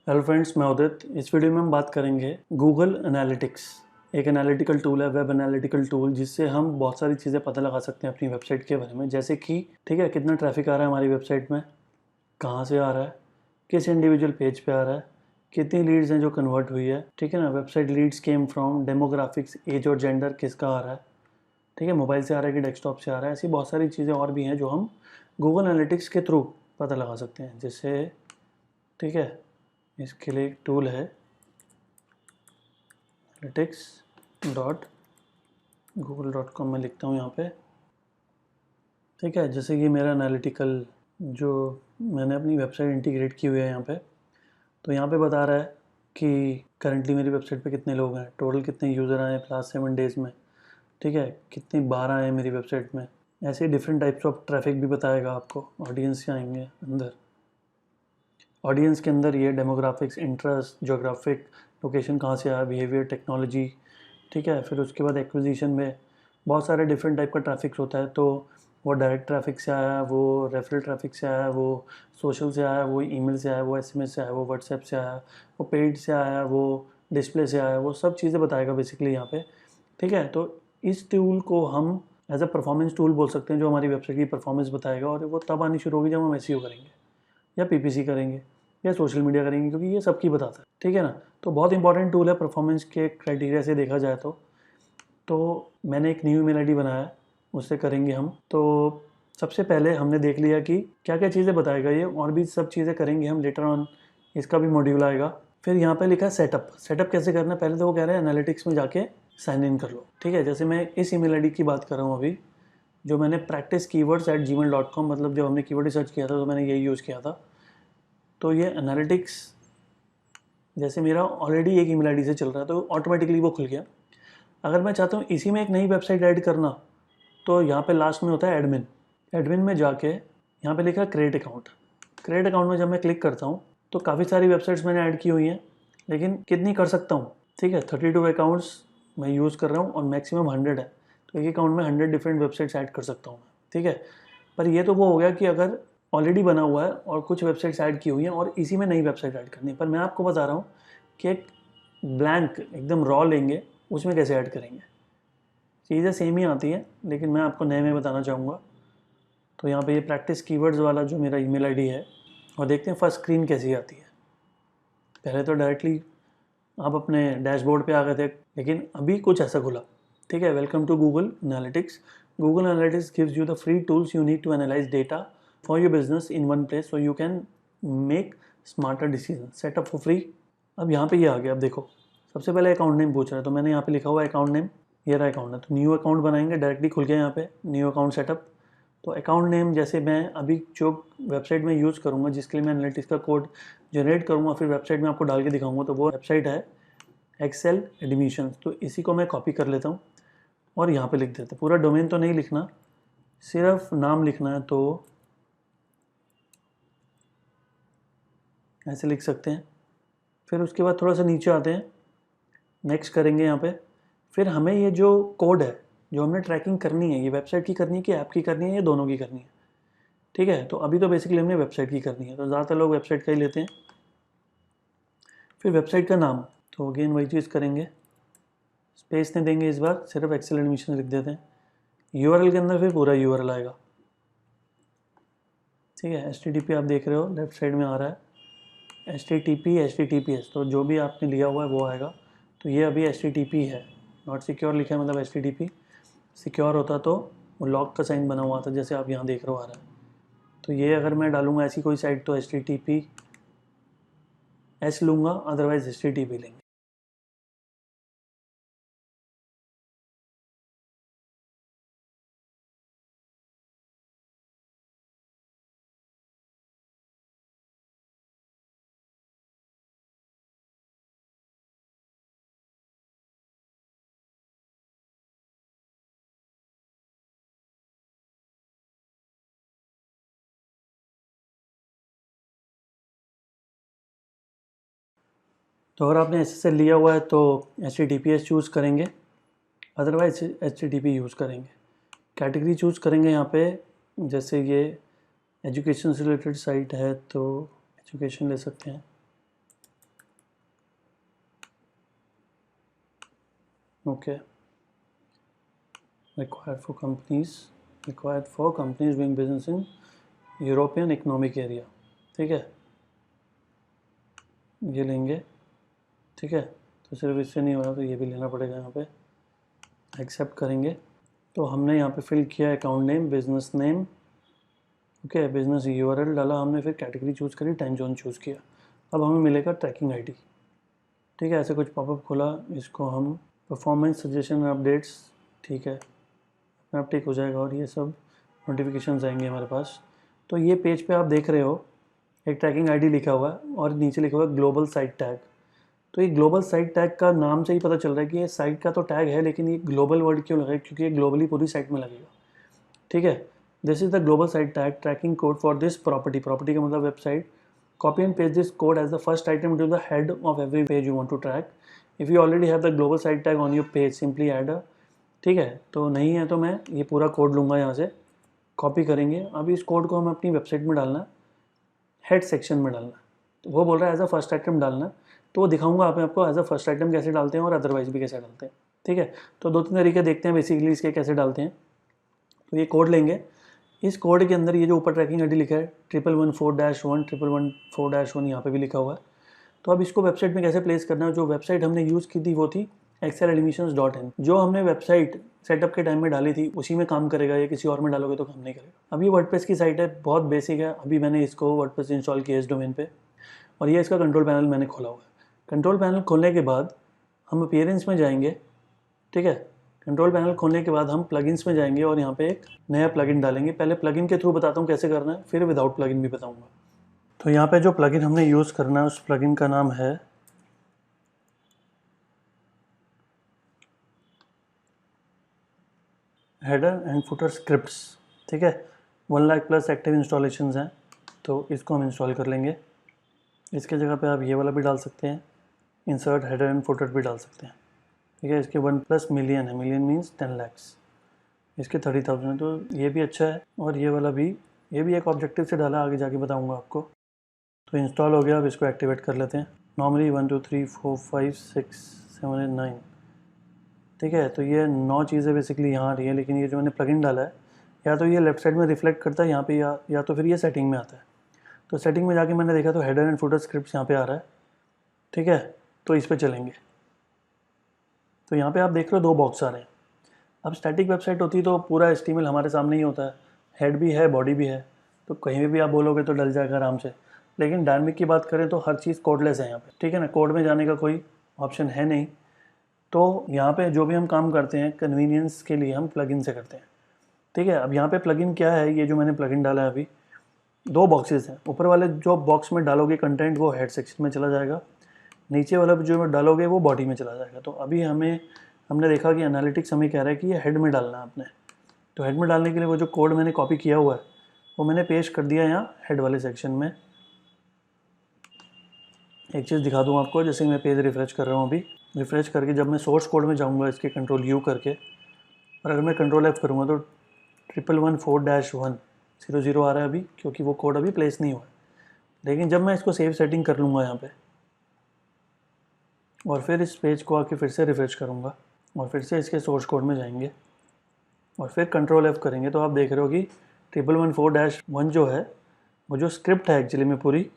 Hello friends, मैं उदित। इस video में हम बात करेंगे गूगल एनालिटिक्स। एक एनालिटिकल टूल है, वेब एनालिटिकल टूल, जिससे हम बहुत सारी चीज़ें पता लगा सकते हैं अपनी वेबसाइट के बारे में। जैसे कि ठीक है, कितना ट्रैफिक आ रहा है हमारी वेबसाइट में, कहाँ से आ रहा है, किस इंडिविजुअल पेज पे आ रहा है, कितनी लीड्स हैं जो कन्वर्ट हुई है, ठीक है ना। Website leads came from, demographics, age और जेंडर किसका आ रहा है, ठीक है, मोबाइल से आ रहा है कि डेस्कटॉप से आ रहा है। ऐसी बहुत सारी चीज़ें और भी हैं जो हम गूगल एनालिटिक्स के थ्रू पता लगा सकते हैं। जैसे ठीक है, इसके लिए एक टूल है analytics.google.com में लिखता हूँ यहाँ पे। ठीक है, जैसे कि मेरा एनालिटिकल जो मैंने अपनी वेबसाइट इंटीग्रेट की हुई है यहाँ पे, तो यहाँ पे बता रहा है कि करंटली मेरी वेबसाइट पे कितने लोग हैं, टोटल कितने यूज़र आए लास्ट 7 डेज़ में, ठीक है, कितनी बार आए मेरी वेबसाइट में। ऐसे डिफरेंट टाइप्स ऑफ ट्रैफिक भी बताएगा आपको। ऑडियंस से आएंगे अंदर, ऑडियंस के अंदर ये डेमोग्राफिक्स, इंटरेस्ट, जोग्राफिक, लोकेशन कहाँ से आया, बिहेवियर, टेक्नोलॉजी, ठीक है। फिर उसके बाद एक्विजिशन में बहुत सारे डिफरेंट टाइप का ट्रैफिक्स होता है। तो वो डायरेक्ट ट्रैफिक से आया, वो रेफरल ट्रैफिक से आया, वो सोशल से आया, वो ईमेल से आया, वो एसएमएस से आया, वो व्हाट्सएप से आया, वो पेड से आया, वो डिस्प्ले से आया, वो सब चीज़ें बताएगा बेसिकली यहाँ पे। ठीक है, तो इस टूल को हम एज अ परफॉर्मेंस टूल बोल सकते हैं, जो हमारी वेबसाइट की परफॉर्मेंस बताएगा। और वो तब आनी शुरू होगी जब हम एसईओ करेंगे या पीपीसी करेंगे या सोशल मीडिया करेंगे, क्योंकि ये सबकी बताता है। ठीक है ना, तो बहुत इंपॉर्टेंट टूल है परफॉर्मेंस के क्राइटेरिया से देखा जाए तो मैंने एक न्यू ईमेल आईडी बनाया है, उससे करेंगे हम। तो सबसे पहले हमने देख लिया कि क्या क्या चीज़ें बताएगा ये, और भी सब चीज़ें करेंगे हम लेटर ऑन, इसका भी मॉड्यूल आएगा। फिर यहाँ पे लिखा है सेटअप। सेटअप कैसे करना है, पहले तो वो कह रहे हैं एनालिटिक्स में जाके साइन इन कर लो। ठीक है, जैसे मैं इस ईमेल आईडी की बात कर रहा हूँ अभी, जो मैंने practicekeywords@gmail.com, मतलब जब हमने कीवर्ड रिसर्च किया था तो मैंने यही यूज़ किया था। तो ये एनालिटिक्स जैसे मेरा ऑलरेडी एक ईमेल आईडी से चल रहा है तो ऑटोमेटिकली वो खुल गया। अगर मैं चाहता हूँ इसी में एक नई वेबसाइट ऐड करना, तो यहाँ पे लास्ट में होता है एडमिन। एडमिन में जाके यहाँ पे लिखा है क्रिएट अकाउंट। क्रिएट अकाउंट में जब मैं क्लिक करता हूँ तो काफ़ी सारी वेबसाइट्स मैंने ऐड की हुई हैं, लेकिन कितनी कर सकता हूँ, ठीक है, 32 अकाउंट्स मैं यूज़ कर रहा हूँ और मैक्सिमम 100 है। तो एक अकाउंट में 100 डिफरेंट वेबसाइट्स ऐड कर सकता हूँ मैं। ठीक है, पर ये तो वो हो गया कि अगर ऑलरेडी बना हुआ है और कुछ वेबसाइट्स ऐड की हुई हैं और इसी में नई वेबसाइट ऐड करनी है। पर मैं आपको बता रहा हूँ कि एक ब्लैंक एकदम रॉ लेंगे, उसमें कैसे ऐड करेंगे। चीज़ें सेम ही आती हैं, लेकिन मैं आपको नए में बताना चाहूँगा। तो यहाँ पे ये प्रैक्टिस कीवर्ड्स वाला जो मेरा ईमेल आईडी है, और देखते हैं फर्स्ट स्क्रीन कैसी आती है। पहले तो डायरेक्टली आप अपने डैशबोर्ड पे आ गए थे, लेकिन अभी कुछ ऐसा खुला। ठीक है, welcome to Google Analytics. Google Analytics gives you the free tools you need to analyse data for your business in one place, so you can make smarter decision. Setup for free. अब यहाँ पे ये आ गया। अब देखो, सबसे पहले account name पूछ रहा है, तो मैंने यहाँ पे लिखा हुआ है अकाउंट नेम। ये रहा अकाउंट है, तो न्यू अकाउंट बनाएंगे, डायरेक्टली खुल गया यहाँ पे न्यू अकाउंट सेटअप। तो अकाउंट नेम जैसे मैं अभी जो वेबसाइट में यूज़ करूँगा, जिसके लिए मैं एनालिटिक्स का कोड जनरेट करूँगा, फिर वेबसाइट में आपको डाल के दिखाऊंगा, तो वो वेबसाइट है एक्सेल एडमिशन। तो इसी को मैं कॉपी कर लेता हूँ और यहाँ पे लिख देता हूँ। पूरा डोमेन तो नहीं लिखना, सिर्फ नाम लिखना है, तो ऐसे लिख सकते हैं। फिर उसके बाद थोड़ा सा नीचे आते हैं, नेक्स्ट करेंगे यहाँ पे। फिर हमें ये जो कोड है, जो हमने ट्रैकिंग करनी है, ये वेबसाइट की करनी है कि ऐप की करनी है, ये दोनों की करनी है। ठीक है, तो अभी तो बेसिकली हमने वेबसाइट की करनी है, तो ज़्यादातर लोग वेबसाइट का ही लेते हैं। फिर वेबसाइट का नाम, तो अगेन वही चीज़ करेंगे, स्पेस नहीं देंगे इस बार, सिर्फ एक्सेल एडमिशन लिख देते हैं। यूआरएल के अंदर फिर पूरा यूआरएल आएगा। ठीक है, HTTP आप देख रहे हो लेफ्ट साइड में आ रहा है, HTTP HTTPS, तो जो भी आपने लिया हुआ है वो आएगा। तो ये अभी HTTP है, नॉट सिक्योर लिखा है, मतलब HTTP। सिक्योर होता तो वो लॉक का साइन बना हुआ था, जैसे आप यहाँ देख रहे हो आ रहा है। तो ये अगर मैं डालूंगा ऐसी कोई साइट तो HTTPS लूँगा, अदरवाइज HTTP लेंगे। तो अगर आपने SSL लिया हुआ है तो HTTPS चूज़ करेंगे, अदरवाइज HTTP यूज़ करेंगे। कैटेगरी चूज़ करेंगे यहाँ पे, जैसे ये एजुकेशन से रिलेटेड साइट है तो एजुकेशन ले सकते हैं। Okay, required for companies doing business in European economic area, ठीक है, ये लेंगे, ठीक है। तो सिर्फ इससे नहीं हो रहा तो ये भी लेना पड़ेगा, यहाँ पे एक्सेप्ट करेंगे। तो हमने यहाँ पे फिल किया account name, business name, okay, business URL डाला हमने, फिर कैटेगरी चूज़ करी, टाइम जोन चूज़ किया। अब हमें मिलेगा ट्रैकिंग आईडी, ठीक है। ऐसे कुछ पॉपअप खुला, इसको हम परफॉर्मेंस सजेशन अपडेट्स, ठीक है, अपना अपडेट हो जाएगा और ये सब नोटिफिकेशंस आएंगे हमारे पास। तो ये पेज पे आप देख रहे हो एक ट्रैकिंग आईडी लिखा हुआ है और नीचे लिखा हुआ है ग्लोबल साइट टैग। तो ये ग्लोबल साइट टैग का नाम से ही पता चल रहा है कि ये साइट का तो टैग है, लेकिन ये ग्लोबल वर्ड क्यों लगा है, क्योंकि ये ग्लोबली पूरी साइट में लगेगा, ठीक है। This is the global site tag tracking code for this property, property का मतलब website. Copy and paste this code as the first item to the head of every page you want to track. If you already have the global site tag on your page simply add a, ठीक है। तो नहीं है तो मैं ये पूरा code लूँगा, यहाँ से कॉपी करेंगे। अब इस कोड को हमें अपनी वेबसाइट में डालना है, हेड सेक्शन में डालना है। तो वो बोल रहा है एज अ फर्स्ट आइटम डालना है, तो वो दिखाऊंगा आपको एज अ फर्स्ट आइटम कैसे डालते हैं और अदरवाइज भी कैसे डालते हैं, ठीक है। तो 2-3 तरीके देखते हैं बेसिकली इसके कैसे डालते हैं। तो ये कोड लेंगे, इस कोड के अंदर ये जो ऊपर ट्रैकिंग आईडी लिखा है 1114-1 1114-1 यहाँ पे भी लिखा हुआ है। तो अब इसको वेबसाइट में कैसे प्लेस करना है, जो वेबसाइट हमने यूज़ की थी वो थी exceladmissions.in, जो हमने वेबसाइट सेटअप के टाइम में डाली थी उसी में काम करेगा, या किसी और में डालोगे तो काम नहीं करेगा। अब ये वर्डप्रेस की साइट है, बहुत बेसिक है। अभी मैंने इसको वर्डप्रेस इंस्टॉल किया इस डोमेन पे, और ये इसका कंट्रोल पैनल मैंने खोला हुआ है। कंट्रोल पैनल खोलने के बाद हम अपीयरेंस में जाएंगे, ठीक है। कंट्रोल पैनल खोलने के बाद हम प्लगइन्स में जाएंगे और यहाँ पे एक नया प्लगइन डालेंगे। पहले प्लगइन के थ्रू बताता हूँ कैसे करना है, फिर विदाउट प्लगइन भी बताऊँगा। तो यहाँ पे जो प्लगइन हमने यूज़ करना है उस प्लगइन का नाम है हेडर एंड फुटर स्क्रिप्ट्स, ठीक है। 1 लाख प्लस एक्टिव इंस्टॉलेशंस हैं, तो इसको हम इंस्टॉल कर लेंगे। इसके जगह पे आप ये वाला भी डाल सकते हैं, इंसर्ट हेडर एंड फुटर भी डाल सकते हैं, ठीक है। इसके 1+ मिलियन है, मिलियन मीन्स 10 lakhs, इसके 30,000 है, तो ये भी अच्छा है। और ये वाला भी, ये भी एक ऑब्जेक्टिव से डाला, आगे जाके बताऊँगा आपको। तो इंस्टॉल हो गया, अब इसको एक्टिवेट कर लेते हैं। नॉर्मली 1 2 3 4 5 6 7 8 9, ठीक है। तो ये 9 चीज़ें बेसिकली यहाँ आ रही है, लेकिन ये जो मैंने प्लगइन डाला है या तो ये लेफ्ट साइड में रिफ्लेक्ट करता है यहाँ पे, या तो फिर ये सेटिंग में आता है। तो सेटिंग में जाके मैंने देखा तो हेडर एंड फुटर स्क्रिप्ट्स यहाँ पे आ रहा है, ठीक है। तो इस पर चलेंगे। तो यहाँ पे आप देख रहे हो 2 बॉक्स आ रहे हैं। अब स्टैटिक वेबसाइट होती तो पूरा HTML हमारे सामने ही होता है, हेड भी है बॉडी भी है, तो कहीं भी आप बोलोगे तो डल जाएगा आराम से। लेकिन डायनामिक की बात करें तो हर चीज़ कोडलेस है यहाँ पे, ठीक है ना, कोड में जाने का कोई ऑप्शन है नहीं। तो यहाँ पे जो भी हम काम करते हैं कन्वीनियंस के लिए हम प्लगइन से करते हैं, ठीक है। अब यहाँ पे प्लगइन क्या है, ये जो मैंने प्लगइन डाला है अभी 2 बॉक्सेस हैं। ऊपर वाले जो बॉक्स में डालोगे कंटेंट वो हेड सेक्शन में चला जाएगा, नीचे वाला जो डालोगे वो बॉडी में चला जाएगा। तो अभी हमने देखा कि एनालिटिक्स हमें कह रहा है कि ये हेड में डालना है आपने। तो हेड में डालने के लिए वो जो कोड मैंने कॉपी किया हुआ है वो मैंने पेस्ट कर दिया यहाँ हेड वाले सेक्शन में। एक चीज़ दिखा दूँ आपको, जैसे मैं पेज रिफ़्रेश कर रहा हूँ अभी, रिफ़्रेश करके जब मैं सोर्स कोड में जाऊँगा इसके कंट्रोल U करके, और अगर मैं कंट्रोल F करूँगा तो 1114-1 00 आ रहा है अभी, क्योंकि वो कोड अभी प्लेस नहीं हुआ है। लेकिन जब मैं इसको सेव सेटिंग कर लूँगा यहाँ पे और फिर इस पेज को आके फिर से रिफ़्रेश करूँगा और फिर से इसके सोर्स कोड में जाएंगे और फिर कंट्रोल F करेंगे, तो आप देख रहे हो कि 1114-1 जो है वो जो स्क्रिप्ट है एक्चुअली में पूरी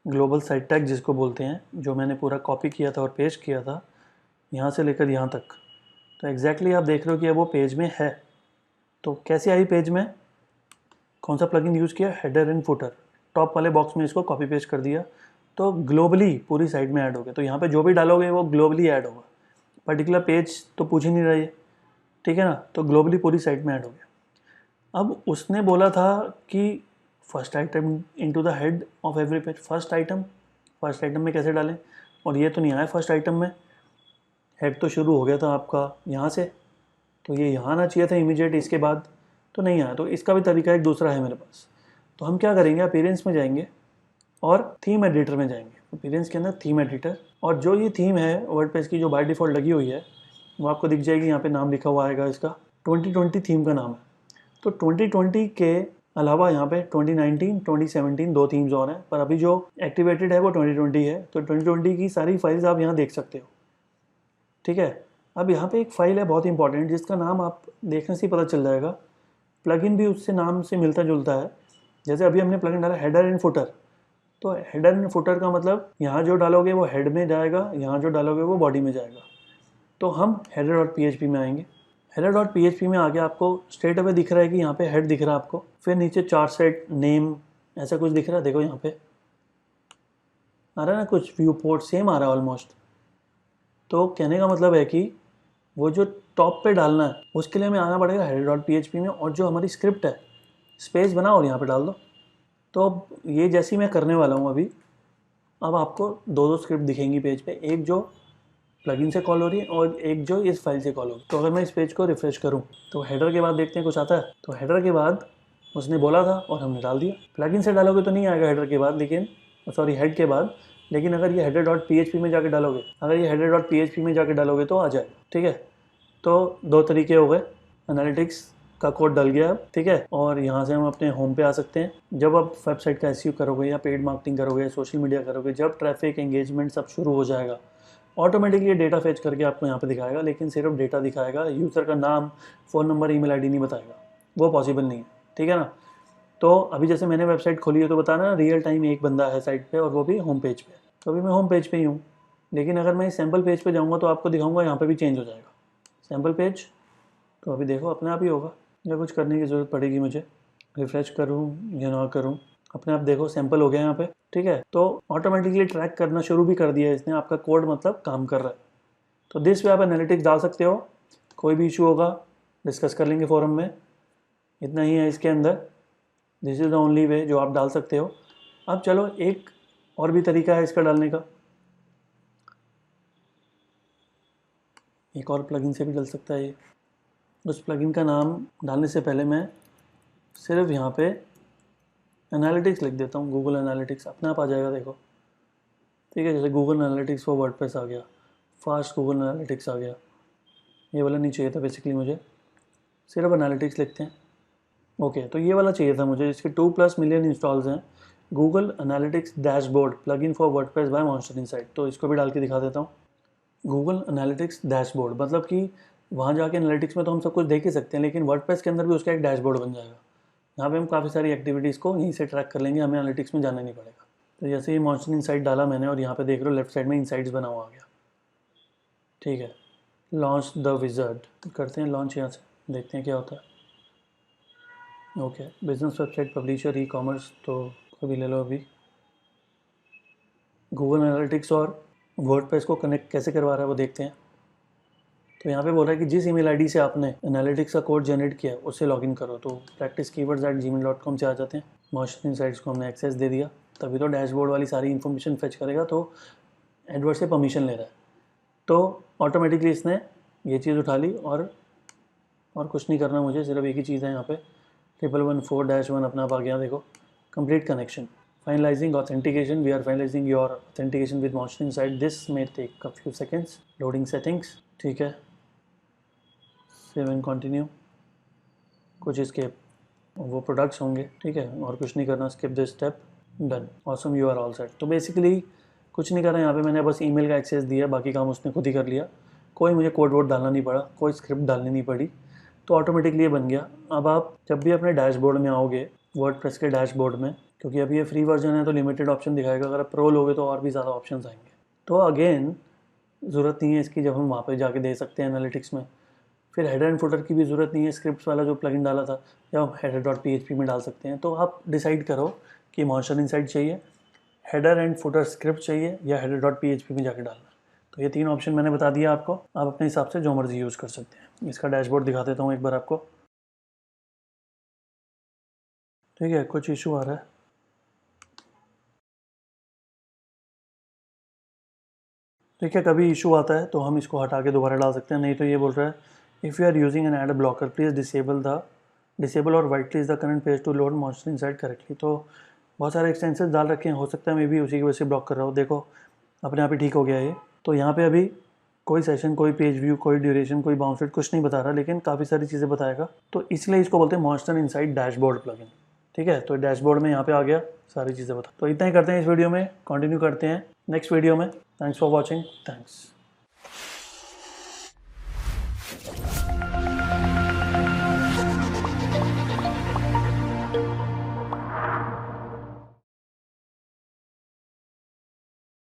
ग्लोबल साइट टैग जिसको बोलते हैं, जो मैंने पूरा कॉपी किया था और पेस्ट किया था यहाँ से लेकर यहाँ तक, तो एग्जैक्टली आप देख रहे हो कि वो पेज में है। तो कैसे आई पेज में, कौन सा प्लगइन यूज़ किया, हेडर एंड फुटर, टॉप वाले बॉक्स में इसको कॉपी पेस्ट कर दिया, तो ग्लोबली पूरी साइट में ऐड हो गया। तो यहाँ पे जो भी डालोगे वो ग्लोबली ऐड होगा, पर्टिकुलर पेज तो पूछ ही नहीं रही है, ठीक है ना। तो ग्लोबली पूरी साइट में ऐड हो गया। अब उसने बोला था कि first item into the head of every page, first item में कैसे डालें, और ये तो नहीं आया फर्स्ट आइटम में, हेड तो शुरू हो गया था आपका यहाँ से, तो ये यहाँ आना चाहिए था इमीडिएट इसके बाद, तो नहीं आया। तो इसका भी तरीका एक दूसरा है मेरे पास। तो हम क्या करेंगे, अपीयरेंस में जाएंगे और थीम एडिटर में जाएंगे, अपीयरेंस के अंदर थीम एडिटर, और जो ये थीम है वर्डप्रेस की जो बाय डिफ़ॉल्ट लगी हुई है वो आपको दिख जाएगी, यहाँ पे नाम लिखा हुआ आएगा इसका, 2020 थीम का नाम है। तो 2020 के अलावा यहाँ पे 2019, 2017 2 थीम्स और हैं, पर अभी जो एक्टिवेटेड है वो 2020 है। तो 2020 की सारी फाइल्स आप यहाँ देख सकते हो, ठीक है। अब यहाँ पे एक फाइल है बहुत इंपॉर्टेंट, जिसका नाम आप देखने से ही पता चल जाएगा। प्लगइन भी उससे नाम से मिलता जुलता है। जैसे अभी हमने प्लगइन डाला हेडर एंड फुटर, तो हेडर एंड फुटर का मतलब यहाँ जो डालोगे वो हेड में जाएगा, यहाँ जो डालोगे वो बॉडी में जाएगा। तो हम header.php में आएंगे। header.php में आके आपको स्ट्रेट अवे दिख रहा है कि यहाँ पे हेड दिख रहा है आपको, फिर नीचे चार सेट नेम ऐसा कुछ दिख रहा है, देखो यहाँ पे आ रहा है ना कुछ, व्यू पोर्ट सेम आ रहा है ऑलमोस्ट। तो कहने का मतलब है कि वो जो टॉप पे डालना है उसके लिए हमें आना पड़ेगा header.php में, और जो हमारी स्क्रिप्ट है स्पेस बनाओ और यहाँ पे डाल दो। तो अब ये जैसी मैं करने वाला हूँ अभी, अब आपको दो स्क्रिप्ट दिखेंगी पेज पे, एक जो प्लगइन से कॉल हो रही है और एक जो इस फाइल से कॉल होगी। तो अगर मैं इस पेज को रिफ्रेश करूं तो हेडर के बाद देखते हैं कुछ आता है। तो हेडर के बाद उसने बोला था और हमने डाल दिया। प्लगइन से डालोगे तो नहीं आएगा हेडर के बाद, लेकिन सॉरी हेड के बाद, लेकिन अगर ये header.php में जाके डालोगे, अगर ये header.php में जाके डालोगे तो आ जाएगा। ठीक है, तो दो तरीके हो गए। एनालिटिक्स का कोड डल गया अब, ठीक है, और यहाँ से हम अपने होम पे आ सकते हैं। जब आप वेबसाइट का एसईओ करोगे या पेड मार्केटिंग करोगे, सोशल मीडिया करोगे, जब ट्रैफिक एंगेजमेंट सब शुरू हो जाएगा, ऑटोमेटिकली डेटा फेच करके आपको यहाँ पे दिखाएगा, लेकिन सिर्फ डेटा दिखाएगा, यूज़र का नाम, फ़ोन नंबर, ईमेल आईडी नहीं बताएगा। वो पॉसिबल नहीं है, ठीक है ना। तो अभी जैसे मैंने वेबसाइट खोली है तो बताना रियल टाइम एक बंदा है साइट पे और वो भी होम पेज पे। तो अभी मैं होम पेज पे ही हूँ, लेकिन अगर मैं सैम्पल पेज पे जाऊँगा तो आपको दिखाऊँगा यहाँ पे भी चेंज हो जाएगा सैम्पल पेज। तो अभी देखो अपने आप ही होगा, या कुछ करने की ज़रूरत पड़ेगी मुझे, रिफ़्रेश करूँ या ना करूँ, अपने आप देखो सैम्पल हो गया यहाँ पे। ठीक है, तो ऑटोमेटिकली ट्रैक करना शुरू भी कर दिया है इसने, आपका कोड मतलब काम कर रहा है। तो दिस वे आप एनालिटिक्स डाल सकते हो। कोई भी इशू होगा डिस्कस कर लेंगे फोरम में, इतना ही है इसके अंदर। This is the only way जो आप डाल सकते हो। अब चलो एक और भी तरीका है इसका डालने का, एक और प्लगइन से भी डल सकता है ये। उस प्लगइन का नाम डालने से पहले मैं सिर्फ यहाँ पे एनालिटिक्स लिख देता हूँ, गूगल एनालिटिक्स, अपने आप आ जाएगा देखो। ठीक है, जैसे गूगल एनालिटिक्स फॉर वर्डप्रेस आ गया, फास्ट गूगल एनालिटिक्स आ गया। ये वाला नहीं चाहिए था बेसिकली मुझे, सिर्फ एनालिटिक्स लिखते हैं। ओके, तो ये वाला चाहिए था मुझे, इसके 2+ मिलियन इंस्टॉल्स हैं। Google Analytics dashboard plugin for WordPress by Monster Insight. तो इसको भी डाल के दिखा देता हूँ। गूगल एनालिटिक्स डैशबोर्ड मतलब कि वहाँ जाके एनालिटिक्स में तो हम सब कुछ देख ही सकते हैं, लेकिन वर्डप्रेस के अंदर भी उसका एक डैशबोर्ड बन जाएगा। यहाँ पे हम काफ़ी सारी एक्टिविटीज़ को यहीं से ट्रैक कर लेंगे, हमें एनालिटिक्स में जाना नहीं पड़ेगा। तो जैसे ही मॉन्स्टर इनसाइट डाला मैंने और यहाँ पे देख रहे हो लेफ्ट साइड में इनसाइट्स बना हुआ आ गया। ठीक है, लॉन्च द विज़ार्ड करते हैं, लॉन्च यहाँ से देखते हैं क्या होता है। Okay, business website, publisher, e commerce, तो कभी ले लो अभी। गूगल एनालिटिक्स और वर्डप्रेस को कनेक्ट कैसे करवा रहा है वो देखते हैं। तो यहाँ पे बोल रहा है कि जिस ईमेल आईडी से आपने एनालिटिक्स का कोड जनरेट किया उससे लॉगिन करो। तो practicekeywords@gmail.com से आ जाते हैं। मॉन्स्टर इनसाइट्स को हमने एक्सेस दे दिया, तभी तो डैशबोर्ड वाली सारी इन्फॉर्मेशन फेच करेगा। तो एडवर्ड से परमिशन ले रहा है, तो ऑटोमेटिकली इसने ये चीज़ उठा ली, और कुछ नहीं करना मुझे, सिर्फ एक ही चीज़ है यहाँ पे 1114-1 अपना आप आ गया देखो। Complete connection, finalising authentication, we are finalising your authentication with Monster Insight, this may take a few seconds, loading settings. ठीक है, सेव एंड कंटिन्यू। कुछ इसके वो प्रोडक्ट्स होंगे, ठीक है, और कुछ नहीं करना, skip this step, done, awesome, you are all set. तो बेसिकली कुछ नहीं कर रहा है यहाँ पे, मैंने बस ईमेल का एक्सेस दिया, बाकी काम उसने खुद ही कर लिया। कोई मुझे कोड वोड डालना नहीं पड़ा, कोई स्क्रिप्ट डालनी नहीं पड़ी, तो ऑटोमेटिकली ये बन गया। अब आप जब भी अपने डैशबोर्ड में आओगे, वर्डप्रेस के डैशबोर्ड में, क्योंकि अभी ये फ्री वर्जन है तो लिमिटेड ऑप्शन दिखाएगा, अगर आप प्रो लोगे तो और भी ज़्यादा ऑप्शन आएंगे। तो अगेन ज़रूरत नहीं है इसकी, जब हम वहाँ पे जाके दे सकते हैं एनालिटिक्स में। फिर हेडर एंड फुटर की भी ज़रूरत नहीं है, स्क्रिप्ट्स वाला जो प्लगइन डाला था या हम header.php में डाल सकते हैं। तो आप डिसाइड करो कि मॉन्स्टर इनसाइट चाहिए, हेडर एंड फुटर स्क्रिप्ट चाहिए, या header.php में जाके डालना। तो ये 3 ऑप्शन मैंने बता दिया आपको, आप अपने हिसाब से जो मर्जी यूज़ कर सकते हैं। इसका डैशबोर्ड दिखा देता हूँ एक बार आपको। ठीक है, कुछ इशू आ रहा है, ठीक है, कभी इशू आता है तो हम इसको हटा के दोबारा डाल सकते हैं। नहीं तो ये बोल रहा है if you are using an ad blocker please disable और white list the current page to load Monster Insight correctly. तो बहुत सारे एक्सटेंसेस डाल रखे हैं, हो सकता है मे भी उसी की वजह से ब्लॉक कर रहा हो। देखो अपने आप ही ठीक हो गया ये। तो यहाँ पे अभी कोई सेशन, कोई पेज व्यू, कोई ड्यूरेशन, कोई बाउंस रेट कुछ नहीं बता रहा, लेकिन काफ़ी सारी चीज़ें बताएगा। तो इसलिए इसको बोलते हैं मॉन्स्टर इनसाइट डैशबोर्ड प्लगइन। ठीक है, तो डैशबोर्ड में यहाँ पे आ गया, सारी चीज़ें बता। तो इतना ही करते हैं इस वीडियो में, कंटिन्यू करते हैं नेक्स्ट वीडियो में। Thanks for watching, thanks. है।